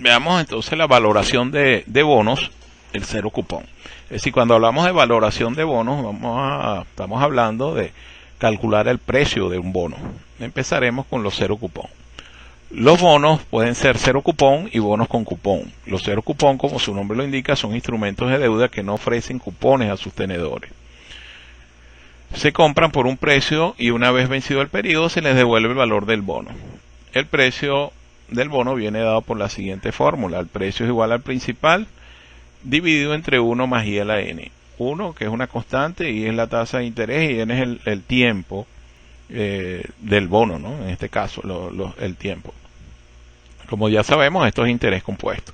Veamos entonces la valoración de bonos, el cero cupón. Es decir, cuando hablamos de valoración de bonos, estamos hablando de calcular el precio de un bono. Empezaremos con los cero cupón. Los bonos pueden ser cero cupón y bonos con cupón. Los cero cupón, como su nombre lo indica, son instrumentos de deuda que no ofrecen cupones a sus tenedores. Se compran por un precio y una vez vencido el periodo se les devuelve el valor del bono. El precio del bono viene dado por la siguiente fórmula. El precio es igual al principal dividido entre 1 más I a la N. 1, que es una constante, I es la tasa de interés y N es el tiempo del bono, ¿no? En este caso, el tiempo. Como ya sabemos, esto es interés compuesto.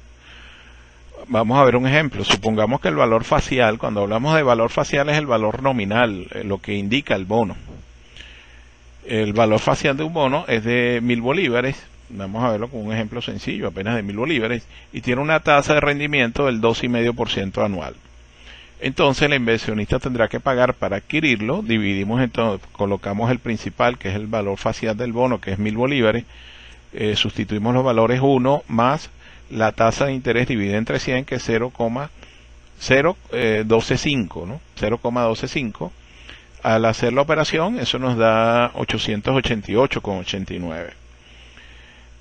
Vamos a ver un ejemplo. Supongamos que el valor facial, cuando hablamos de valor facial, es el valor nominal, lo que indica el bono. El valor facial de un bono es de 1000 bolívares. Vamos a verlo con un ejemplo sencillo, apenas de 1000 bolívares, y tiene una tasa de rendimiento del 2,5% anual. Entonces el inversionista tendrá que pagar para adquirirlo. Dividimos entonces, colocamos el principal, que es el valor facial del bono, que es 1000 bolívares, sustituimos los valores 1 más la tasa de interés dividida entre 100, que es 0,125, ¿no? 0,125. Al hacer la operación, eso nos da 888,89.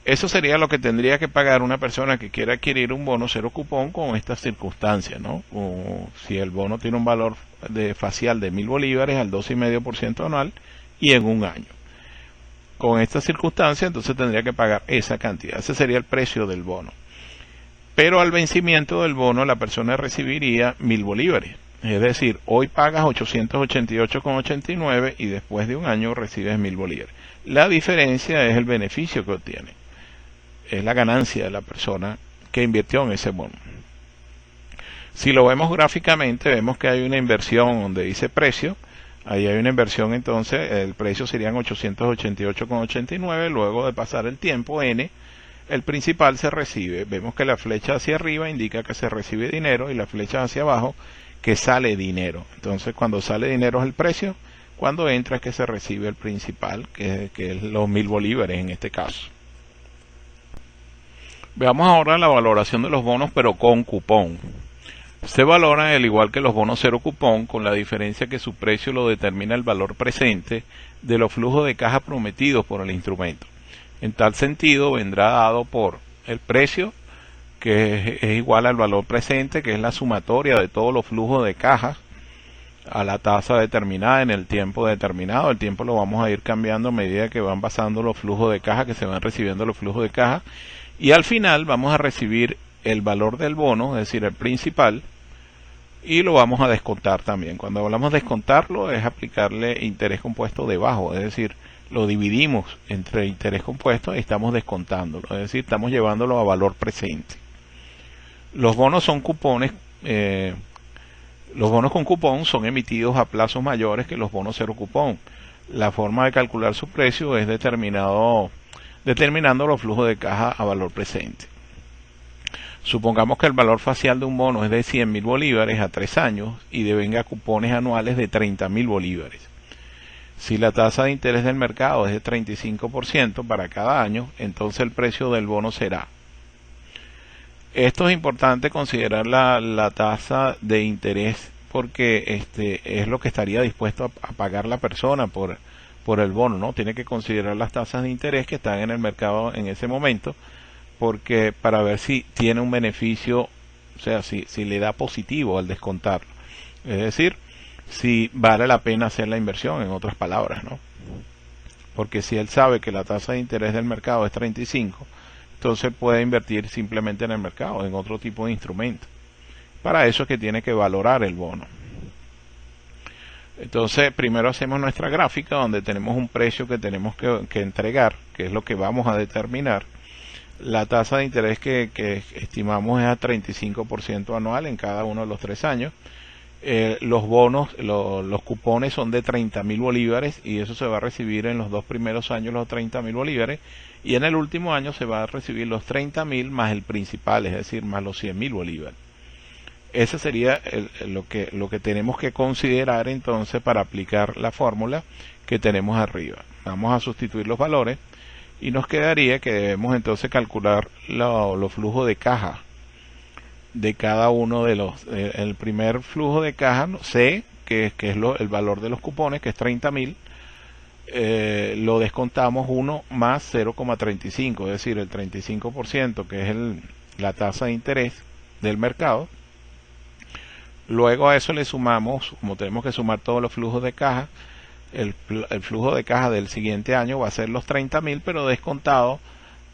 Eso sería lo que tendría que pagar una persona que quiera adquirir un bono cero cupón con estas circunstancias, ¿no? O si el bono tiene un valor facial de 1000 bolívares al 2,5% anual y en un año. Con estas circunstancias, entonces tendría que pagar esa cantidad. Ese sería el precio del bono. Pero al vencimiento del bono, la persona recibiría 1000 bolívares. Es decir, hoy pagas 888,89 y después de un año recibes 1000 bolívares. La diferencia es el beneficio que obtiene. Es la ganancia de la persona que invirtió en ese bono. Si lo vemos gráficamente, vemos que hay una inversión donde dice precio. Ahí hay una inversión, entonces el precio serían 888,89. Luego de pasar el tiempo, N, el principal se recibe. Vemos que la flecha hacia arriba indica que se recibe dinero y la flecha hacia abajo que sale dinero. Entonces cuando sale dinero es el precio, cuando entra es que se recibe el principal, que es los 1000 bolívares en este caso. Veamos ahora la valoración de los bonos, pero con cupón. Se valoran al igual que los bonos cero cupón, con la diferencia que su precio lo determina el valor presente de los flujos de caja prometidos por el instrumento. En tal sentido, vendrá dado por el precio, que es igual al valor presente, que es la sumatoria de todos los flujos de caja a la tasa determinada en el tiempo determinado. El tiempo lo vamos a ir cambiando a medida que van pasando los flujos de caja, que se van recibiendo los flujos de caja. Y al final vamos a recibir el valor del bono, es decir, el principal, y lo vamos a descontar también. Cuando hablamos de descontarlo es aplicarle interés compuesto debajo, es decir, lo dividimos entre interés compuesto y estamos descontándolo, es decir, estamos llevándolo a valor presente. Los bonos son cupones, los bonos con cupón son emitidos a plazos mayores que los bonos cero cupón. La forma de calcular su precio es determinando los flujos de caja a valor presente. Supongamos que el valor facial de un bono es de 100.000 bolívares a 3 años y devenga cupones anuales de 30.000 bolívares. Si la tasa de interés del mercado es de 35% para cada año, entonces el precio del bono será. Esto es importante considerar la tasa de interés porque es lo que estaría dispuesto a pagar la persona por el bono, ¿no? Tiene que considerar las tasas de interés que están en el mercado en ese momento, porque para ver si tiene un beneficio, o sea, si le da positivo al descontarlo. Es decir, si vale la pena hacer la inversión, en otras palabras, ¿no? Porque si él sabe que la tasa de interés del mercado es 35, entonces puede invertir simplemente en el mercado, en otro tipo de instrumento. Para eso es que tiene que valorar el bono. Entonces, primero hacemos nuestra gráfica donde tenemos un precio que tenemos que entregar, que es lo que vamos a determinar. La tasa de interés que estimamos es a 35% anual en cada uno de los 3 años. Los bonos, los cupones son de 30.000 bolívares y eso se va a recibir en los 2 primeros años los 30.000 bolívares y en el último año se va a recibir los 30.000 más el principal, es decir, más los 100.000 bolívares. Ese sería lo que tenemos que considerar entonces para aplicar la fórmula que tenemos arriba. Vamos a sustituir los valores y nos quedaría que debemos entonces calcular los flujos de caja de cada uno de los. El primer flujo de caja, C, que es el valor de los cupones, que es 30.000, lo descontamos 1 más 0,35, es decir, el 35%, que es la tasa de interés del mercado. Luego a eso le sumamos, como tenemos que sumar todos los flujos de caja, el flujo de caja del siguiente año va a ser los 30.000, pero descontado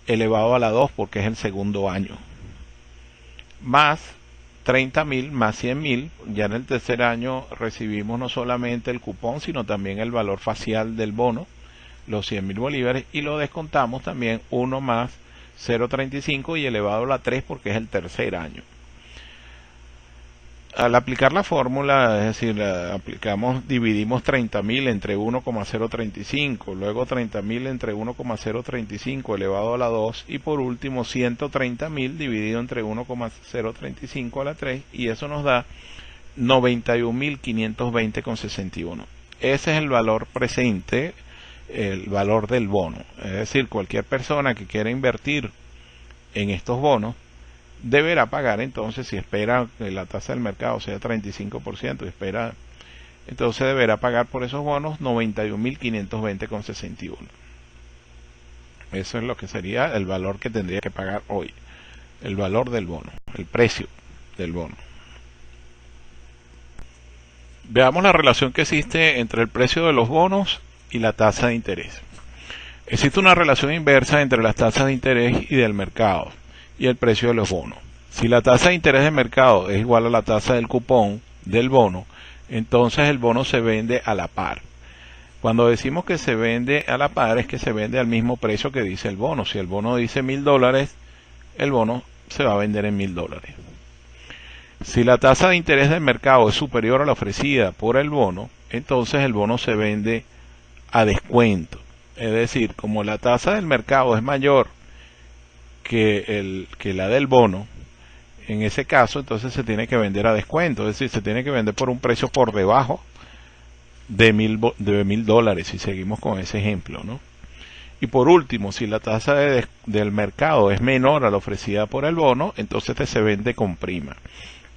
elevado a la 2 porque es el segundo año. Más 30.000 más 100.000, ya en el tercer año recibimos no solamente el cupón, sino también el valor facial del bono, los 100.000 bolívares, y lo descontamos también 1 más 0,35 y elevado a la 3 porque es el tercer año. Al aplicar la fórmula, es decir, dividimos 30.000 entre 1,035, luego 30.000 entre 1,035 elevado a la 2 y por último 130.000 dividido entre 1,035 a la 3 y eso nos da 91.520,61. Ese es el valor presente, el valor del bono. Es decir, cualquier persona que quiera invertir en estos bonos deberá pagar entonces, si espera que la tasa del mercado sea 35%, entonces deberá pagar por esos bonos 91.520,61. Eso es lo que sería el valor que tendría que pagar hoy, el valor del bono, el precio del bono. Veamos la relación que existe entre el precio de los bonos y la tasa de interés. Existe una relación inversa entre las tasas de interés y del mercado y el precio de los bonos. Si la tasa de interés del mercado es igual a la tasa del cupón del bono, entonces el bono se vende a la par. Cuando decimos que se vende a la par es que se vende al mismo precio que dice el bono. Si el bono dice $1.000, el bono se va a vender en $1.000. Si la tasa de interés del mercado es superior a la ofrecida por el bono, entonces el bono se vende a descuento. Es decir, como la tasa del mercado es mayor que la del bono, en ese caso entonces se tiene que vender a descuento, es decir, se tiene que vender por un precio por debajo de $1.000, si seguimos con ese ejemplo, ¿no? Y por último, si la tasa del mercado es menor a la ofrecida por el bono, entonces se vende con prima.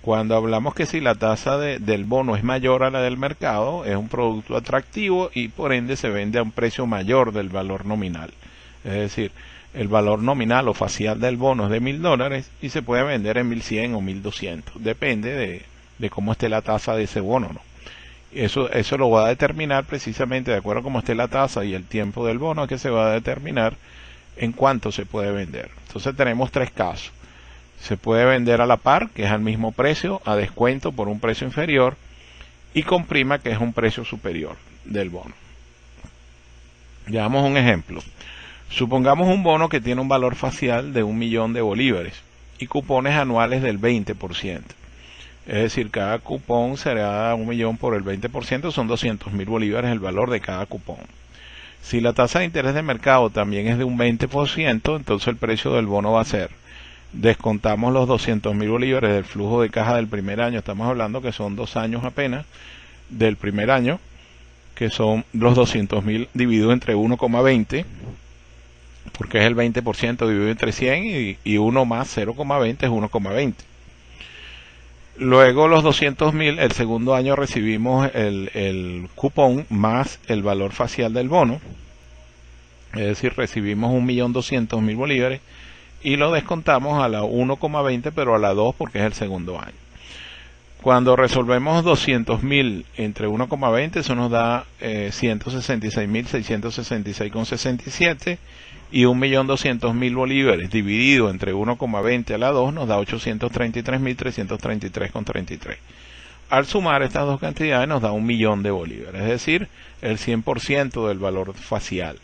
Cuando hablamos que si la tasa del bono es mayor a la del mercado, es un producto atractivo y por ende se vende a un precio mayor del valor nominal. Es decir, el valor nominal o facial del bono es de $1.000 y se puede vender en 1.100 o 1.200. Depende de cómo esté la tasa de ese bono, ¿no? Eso lo va a determinar precisamente de acuerdo a cómo esté la tasa y el tiempo del bono, que se va a determinar en cuánto se puede vender. Entonces tenemos tres casos. Se puede vender a la par, que es al mismo precio, a descuento por un precio inferior, y con prima, que es un precio superior del bono. Veamos un ejemplo. Supongamos un bono que tiene un valor facial de 1.000.000 de bolívares y cupones anuales del 20%. Es decir, cada cupón será 1.000.000 por el 20%, son 200.000 bolívares el valor de cada cupón. Si la tasa de interés de mercado también es de un 20%, entonces el precio del bono va a ser, descontamos los 200.000 bolívares del flujo de caja del primer año, estamos hablando que son 2 años apenas del primer año, que son los 200.000 dividido entre 1,20, porque es el 20% dividido entre 100 y 1 más 0,20 es 1,20. Luego los 200.000, el segundo año recibimos el cupón más el valor facial del bono, es decir, recibimos 1.200.000 bolívares y lo descontamos a la 1,20 pero a la 2 porque es el segundo año. Cuando resolvemos 200.000 entre 1,20, eso nos da 166.666,67 y 1.200.000 bolívares dividido entre 1,20 a la 2 nos da 833.333,33. Al sumar estas dos cantidades nos da 1.000.000 de bolívares, es decir, el 100% del valor facial.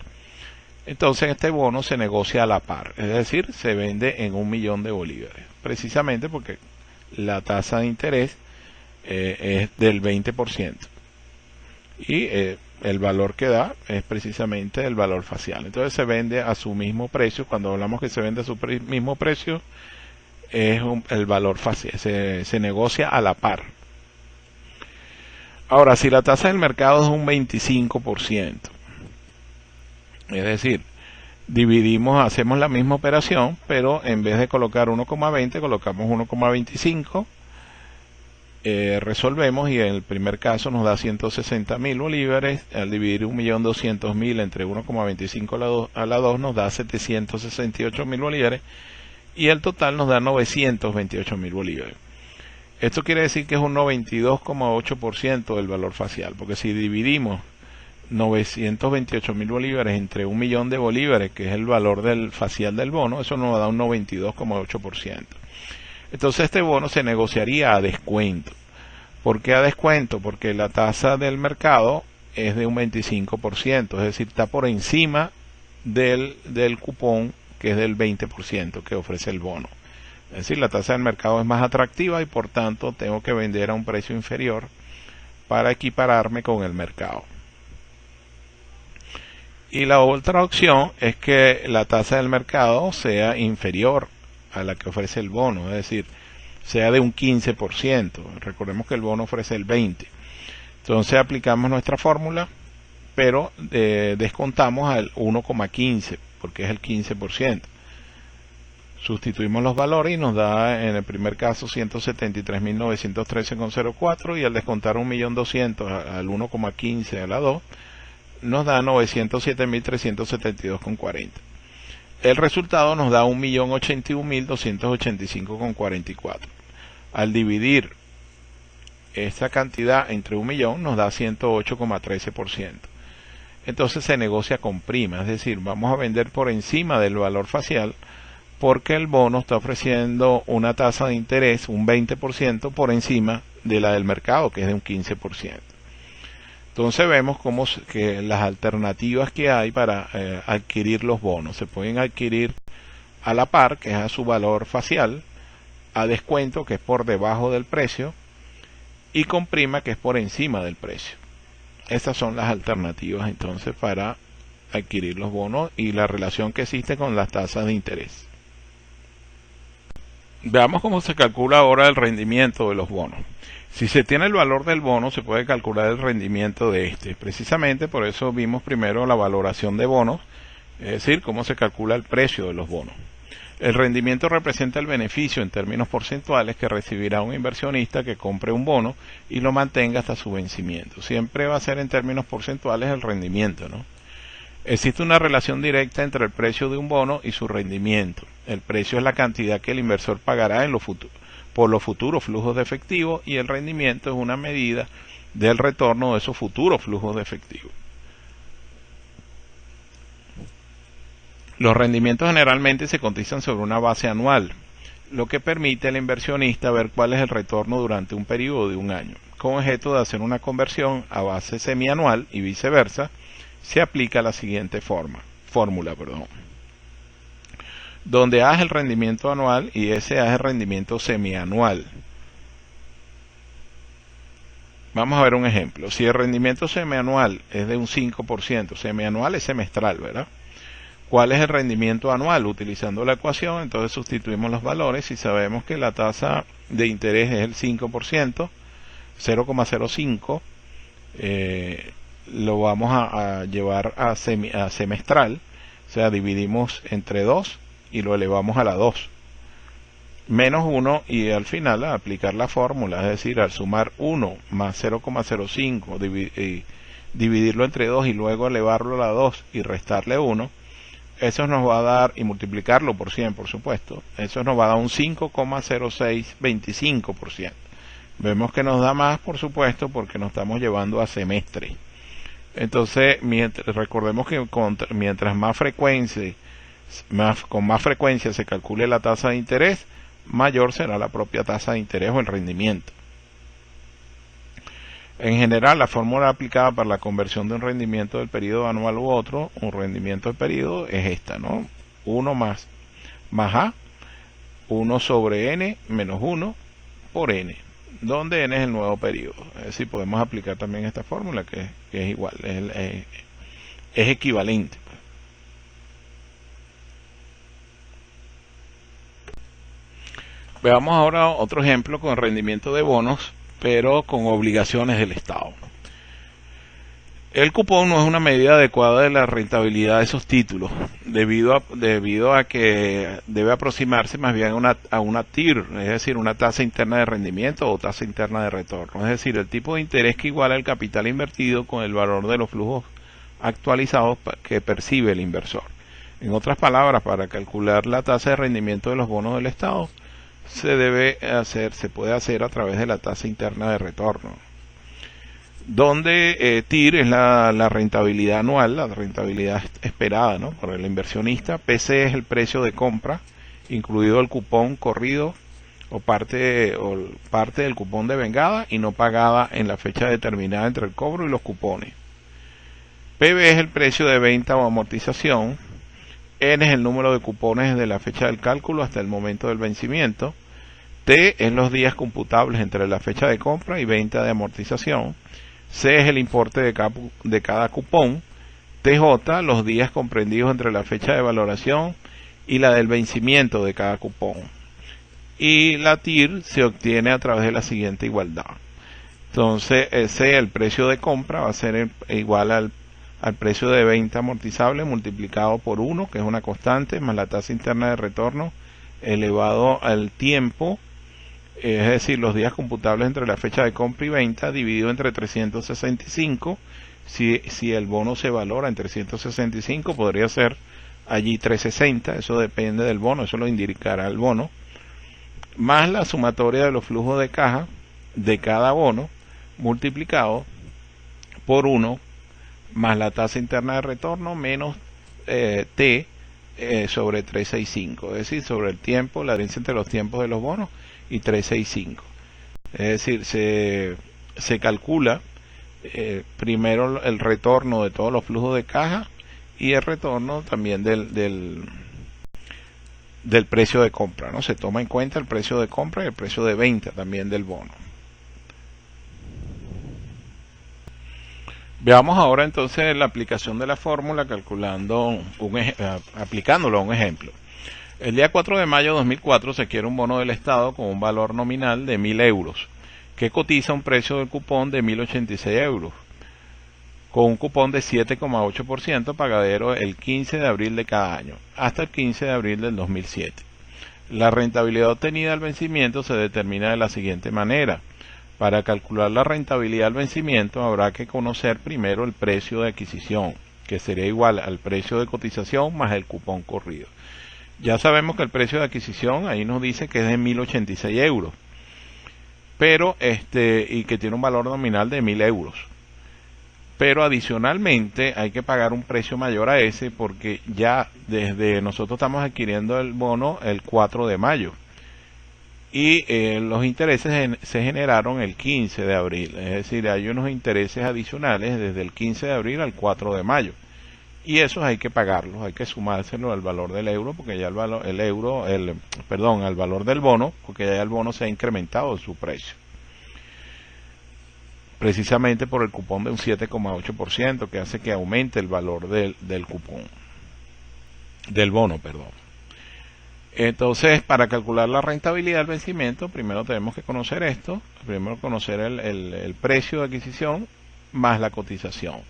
Entonces este bono se negocia a la par, es decir, se vende en 1.000.000 de bolívares, precisamente porque la tasa de interés es del 20% y el valor que da es precisamente el valor facial. Entonces se vende a su mismo precio. Cuando hablamos que se vende a su mismo precio, es el valor facial, se negocia a la par. Ahora, si la tasa del mercado es un 25%, es decir, Dividimos, hacemos la misma operación, pero en vez de colocar 1,20 colocamos 1,25. Resolvemos y en el primer caso nos da 160.000 bolívares. Al dividir 1.200.000 entre 1,25 a la 2 nos da 768.000 bolívares y el total nos da 928.000 bolívares. Esto quiere decir que es un 92,8% del valor facial, porque si dividimos 928.000 bolívares entre 1.000.000 de bolívares, que es el valor del facial del bono, eso nos da un 92,8%. Entonces este bono se negociaría a descuento. ¿Por qué a descuento? Porque la tasa del mercado es de un 25%, es decir, está por encima del cupón, que es del 20% que ofrece el bono. Es decir, la tasa del mercado es más atractiva y por tanto tengo que vender a un precio inferior para equipararme con el mercado. Y la otra opción es que la tasa del mercado sea inferior a la que ofrece el bono, es decir, sea de un 15%. Recordemos que el bono ofrece el 20%. Entonces aplicamos nuestra fórmula, pero descontamos al 1,15 porque es el 15%. Sustituimos los valores y nos da en el primer caso 173.913,04 y al descontar 1.200.000 al 1,15 a la 2 nos da 907.372,40. El resultado nos da 1.081.285,44. Al dividir esta cantidad entre 1.000.000 nos da 108,13%. Entonces se negocia con prima, es decir, vamos a vender por encima del valor facial porque el bono está ofreciendo una tasa de interés, un 20% por encima de la del mercado, que es de un 15%. Entonces vemos que las alternativas que hay para adquirir los bonos se pueden adquirir a la par, que es a su valor facial, a descuento, que es por debajo del precio, y con prima, que es por encima del precio. Estas son las alternativas entonces para adquirir los bonos y la relación que existe con las tasas de interés. Veamos cómo se calcula ahora el rendimiento de los bonos. Si se tiene el valor del bono, se puede calcular el rendimiento de este. Precisamente por eso vimos primero la valoración de bonos, es decir, cómo se calcula el precio de los bonos. El rendimiento representa el beneficio en términos porcentuales que recibirá un inversionista que compre un bono y lo mantenga hasta su vencimiento. Siempre va a ser en términos porcentuales el rendimiento, ¿no? Existe una relación directa entre el precio de un bono y su rendimiento. El precio es la cantidad que el inversor pagará por los futuros flujos de efectivo y el rendimiento es una medida del retorno de esos futuros flujos de efectivo. Los rendimientos generalmente se cotizan sobre una base anual, lo que permite al inversionista ver cuál es el retorno durante un periodo de un año. Con objeto de hacer una conversión a base semianual y viceversa, se aplica la siguiente fórmula, donde A es el rendimiento anual y S es el rendimiento semianual. Vamos a ver un ejemplo. Si el rendimiento semianual es de un 5%, semianual es semestral, ¿verdad? ¿Cuál es el rendimiento anual? Utilizando la ecuación, entonces sustituimos los valores y sabemos que la tasa de interés es el 5%, 0,05, lo vamos a llevar a semestral, o sea, dividimos entre 2 y lo elevamos a la 2, menos 1 y al final a aplicar la fórmula, es decir, al sumar 1 más 0,05, dividirlo entre 2 y luego elevarlo a la 2 y restarle 1, eso nos va a dar, y multiplicarlo por 100 por supuesto, eso nos va a dar un 5,0625%. Vemos que nos da más, por supuesto, porque nos estamos llevando a semestre. Entonces, recordemos que mientras con más frecuencia se calcule la tasa de interés, mayor será la propia tasa de interés o el rendimiento. En general, la fórmula aplicada para la conversión de un rendimiento del periodo anual u otro, un rendimiento del periodo, es esta, ¿no? 1 más A, 1 sobre N menos 1 por N, donde N es el nuevo periodo. Es decir, podemos aplicar también esta fórmula que es igual, es equivalente. Veamos ahora otro ejemplo con rendimiento de bonos, pero con obligaciones del Estado. El cupón no es una medida adecuada de la rentabilidad de esos títulos, debido a que debe aproximarse más bien a una TIR, es decir, una tasa interna de rendimiento o tasa interna de retorno, es decir, el tipo de interés que iguala el capital invertido con el valor de los flujos actualizados que percibe el inversor. En otras palabras, para calcular la tasa de rendimiento de los bonos del Estado, se puede hacer a través de la tasa interna de retorno, donde TIR es la rentabilidad anual, la rentabilidad esperada, ¿no?, por el inversionista. PC es el precio de compra, incluido el cupón corrido o parte del cupón de vengada y no pagada en la fecha determinada entre el cobro y los cupones. PB es el precio de venta o amortización. N es el número de cupones desde la fecha del cálculo hasta el momento del vencimiento. T es los días computables entre la fecha de compra y venta de amortización. C es el importe de cada cupón. TJ, los días comprendidos entre la fecha de valoración y la del vencimiento de cada cupón. Y la TIR se obtiene a través de la siguiente igualdad. Entonces, C, el precio de compra, va a ser igual al precio de venta amortizable multiplicado por 1, que es una constante, más la tasa interna de retorno elevado al tiempo, es decir, los días computables entre la fecha de compra y venta, dividido entre 365. Si el bono se valora en 365, podría ser allí 360, eso depende del bono, eso lo indicará el bono, más la sumatoria de los flujos de caja de cada bono, multiplicado por 1, más la tasa interna de retorno, menos T sobre 365, es decir, sobre el tiempo, la diferencia entre los tiempos de los bonos y 365. Es decir, se calcula primero el retorno de todos los flujos de caja y el retorno también del precio de compra, ¿no? Se toma en cuenta el precio de compra y el precio de venta también del bono. Veamos ahora entonces la aplicación de la fórmula aplicándolo a un ejemplo. El día 4 de mayo de 2004 se quiere un bono del Estado con un valor nominal de 1.000 euros, que cotiza un precio del cupón de 1.086 euros, con un cupón de 7,8% pagadero el 15 de abril de cada año, hasta el 15 de abril del 2007. La rentabilidad obtenida al vencimiento se determina de la siguiente manera. Para calcular la rentabilidad al vencimiento habrá que conocer primero el precio de adquisición, que sería igual al precio de cotización más el cupón corrido. Ya sabemos que el precio de adquisición ahí nos dice que es de 1.086 euros, pero y que tiene un valor nominal de 1.000 euros. Pero adicionalmente hay que pagar un precio mayor a ese porque ya desde nosotros estamos adquiriendo el bono el 4 de mayo. Y los intereses se generaron el 15 de abril, es decir, hay unos intereses adicionales desde el 15 de abril al 4 de mayo. Y esos hay que pagarlos, hay que sumárselo al valor del euro, porque ya al valor del bono, porque ya el bono se ha incrementado en su precio. Precisamente por el cupón de un 7,8% que hace que aumente el valor del bono. Entonces, para calcular la rentabilidad del vencimiento, primero tenemos que conocer esto, primero conocer el precio de adquisición más la cotización.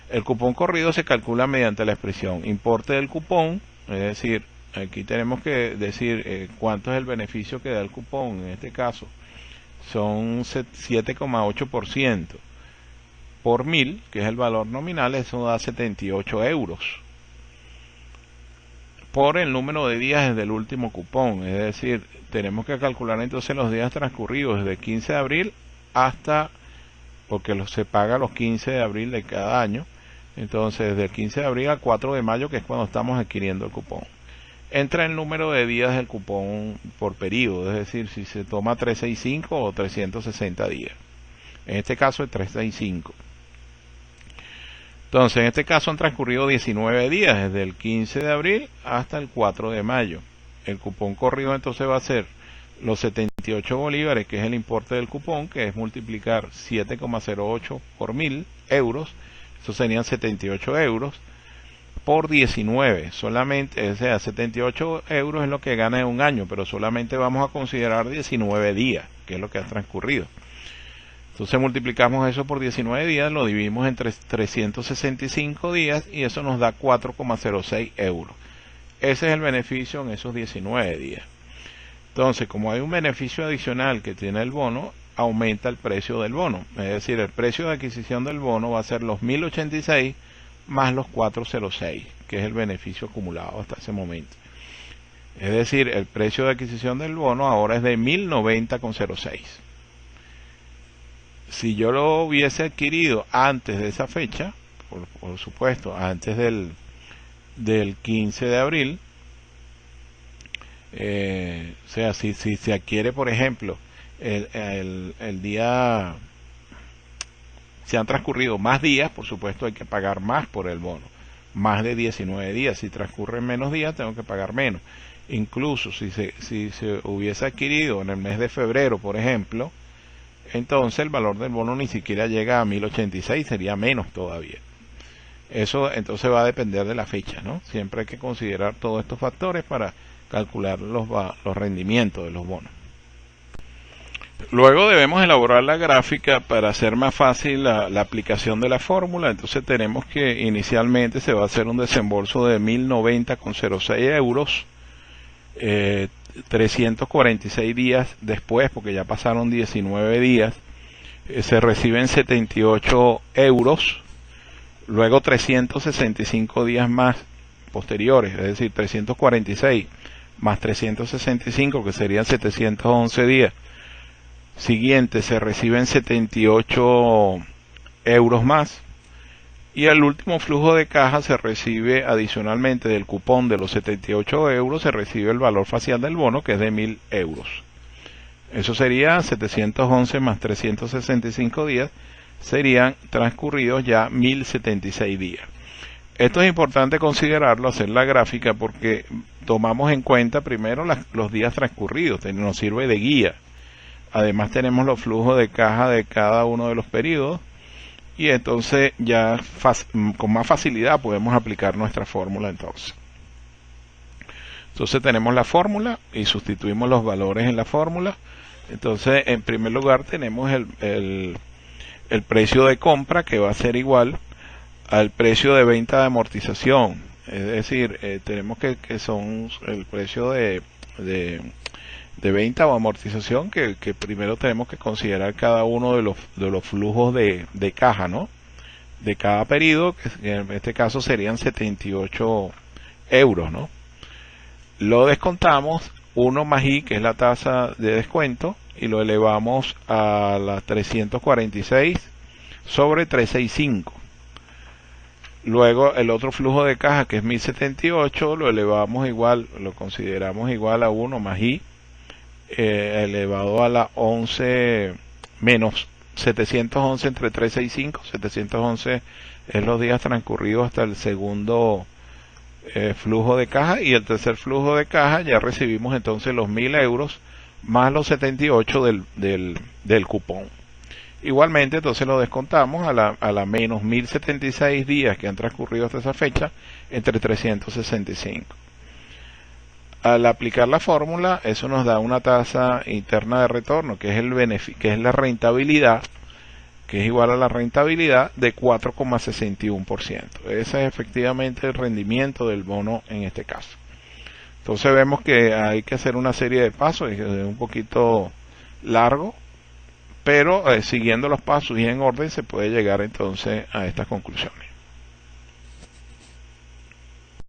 El cupón corrido se calcula mediante la expresión importe del cupón, es decir, aquí tenemos que decir cuánto es el beneficio que da el cupón, en este caso son 7,8% por 1.000, que es el valor nominal, eso da 78 euros. Por el número de días desde el último cupón, es decir, tenemos que calcular entonces los días transcurridos desde el 15 de abril hasta, porque se paga los 15 de abril de cada año, entonces desde el 15 de abril al 4 de mayo, que es cuando estamos adquiriendo el cupón. Entra el número de días del cupón por periodo, es decir, si se toma 365 o 360 días. En este caso es 365. Entonces, en este caso han transcurrido 19 días, desde el 15 de abril hasta el 4 de mayo. El cupón corrido entonces va a ser los 78 bolívares, que es el importe del cupón, que es multiplicar 7,08 por 1.000 euros, eso serían 78 euros, por 19, solamente, o sea, 78 euros es lo que gana en un año, pero solamente vamos a considerar 19 días, que es lo que ha transcurrido. Entonces multiplicamos eso por 19 días, lo dividimos entre 365 días y eso nos da 4,06 euros. Ese es el beneficio en esos 19 días. Entonces, como hay un beneficio adicional que tiene el bono, aumenta el precio del bono. Es decir, el precio de adquisición del bono va a ser los 1086 más los 406, que es el beneficio acumulado hasta ese momento. Es decir, el precio de adquisición del bono ahora es de 1090,06. Si yo lo hubiese adquirido antes de esa fecha, por supuesto, antes del 15 de abril, o sea, si se adquiere, por ejemplo, el día, si han transcurrido más días, por supuesto hay que pagar más por el bono, más de 19 días. Si transcurren menos días, tengo que pagar menos. Incluso si se hubiese adquirido en el mes de febrero, por ejemplo, entonces el valor del bono ni siquiera llega a 1086, sería menos todavía. Eso entonces va a depender de la fecha, ¿no? Siempre hay que considerar todos estos factores para calcular los rendimientos de los bonos. Luego debemos elaborar la gráfica para hacer más fácil la aplicación de la fórmula. Entonces tenemos que inicialmente se va a hacer un desembolso de 1090,06 euros. 346 días después, porque ya pasaron 19 días, se reciben 78 euros. Luego 365 días más posteriores, es decir, 346 más 365, que serían 711 días siguientes, se reciben 78 euros más. Y el último flujo de caja se recibe adicionalmente del cupón de los 78 euros, se recibe el valor facial del bono, que es de 1000 euros. Eso sería 711 más 365 días, serían transcurridos ya 1076 días. Esto es importante considerarlo, hacer la gráfica, porque tomamos en cuenta primero los días transcurridos, nos sirve de guía. Además tenemos los flujos de caja de cada uno de los periodos, y entonces ya con más facilidad podemos aplicar nuestra fórmula. Entonces tenemos la fórmula y sustituimos los valores en la fórmula. Entonces, en primer lugar tenemos el precio de compra, que va a ser igual al precio de venta de amortización. Es decir, tenemos que son el precio de venta o amortización, que primero tenemos que considerar cada uno de los flujos de caja, ¿no? De cada periodo, que en este caso serían 78 euros, ¿no? Lo descontamos 1 más I, que es la tasa de descuento, y lo elevamos a las 346 sobre 365. Luego el otro flujo de caja, que es 1078, lo elevamos igual, lo consideramos igual a 1 más I, elevado a la 11 menos 711 entre 365. 711 es los días transcurridos hasta el segundo flujo de caja, y el tercer flujo de caja ya recibimos entonces los 1000 euros más los 78 del cupón. Igualmente entonces lo descontamos a la menos 1076 días que han transcurrido hasta esa fecha entre 365. Al aplicar la fórmula, eso nos da una tasa interna de retorno, que es la rentabilidad, que es igual a la rentabilidad de 4,61%. Ese es efectivamente el rendimiento del bono en este caso. Entonces vemos que hay que hacer una serie de pasos, es un poquito largo, pero siguiendo los pasos y en orden se puede llegar entonces a estas conclusiones.